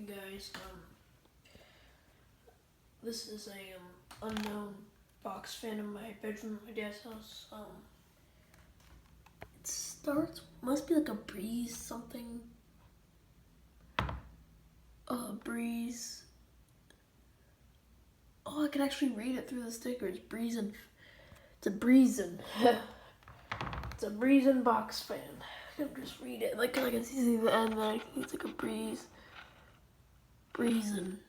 guys. This is a unknown box fan in my bedroom at my dad's house. It starts, must be like a breeze something. Breeze. Oh, I can actually read it through the stickers. Breezin'. It's a breezin'. It's a breezin' box fan. I can just read it. Like I can see the end. It's like a breeze. Breezin'.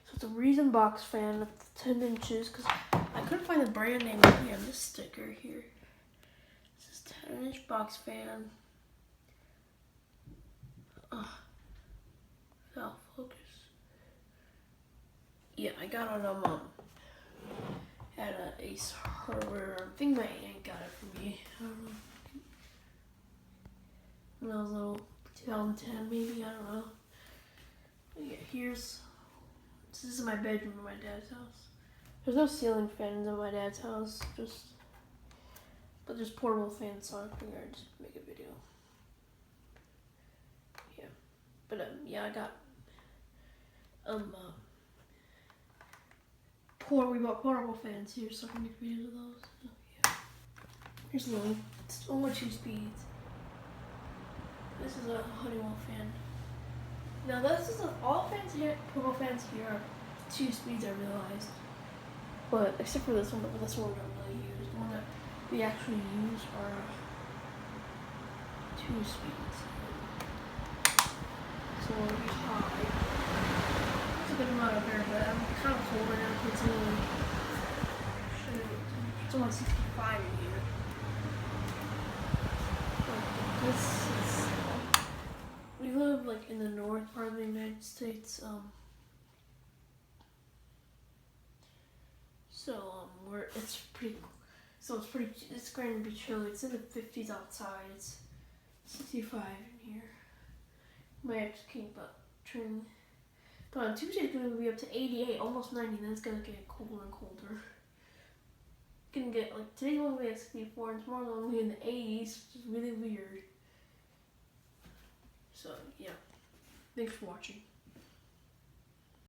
So it's a breezin' box fan. It's 10 inches. Cause I couldn't find the brand name on this sticker here. This is 10-inch box fan. Fell focus. Yeah, I got it at an Ace Hardware. I think my aunt got it for me. I don't know. When I was little, 2010 maybe, I don't know. But yeah, this is my bedroom in my dad's house. There's no ceiling fans in my dad's house, but there's portable fans, so I figured I'd just make a video. Yeah, but yeah, I got we bought portable fans here, so I can make videos of those. So, yeah. Here's one. It's only 2 speeds. This is a Honeywell fan. Now all fans here, portable fans here are 2 speeds, I realized. But except for this one, but this one we don't really use. The one that we actually use are 2 speeds. So it's high. It's a good amount of air, but I'm kind of cold right now. It's only 65 in here. We live like in the north part of the United States. It's going to be chilly. It's in the 50s outside. It's 65 in here. Might have to keep up trim. But on Tuesday it's going to be up to 88, almost 90, then it's going to get colder and colder. It's going to get, like, today's going to be at 64, and tomorrow's going to be in the 80s, which is really weird. So, yeah. Thanks for watching.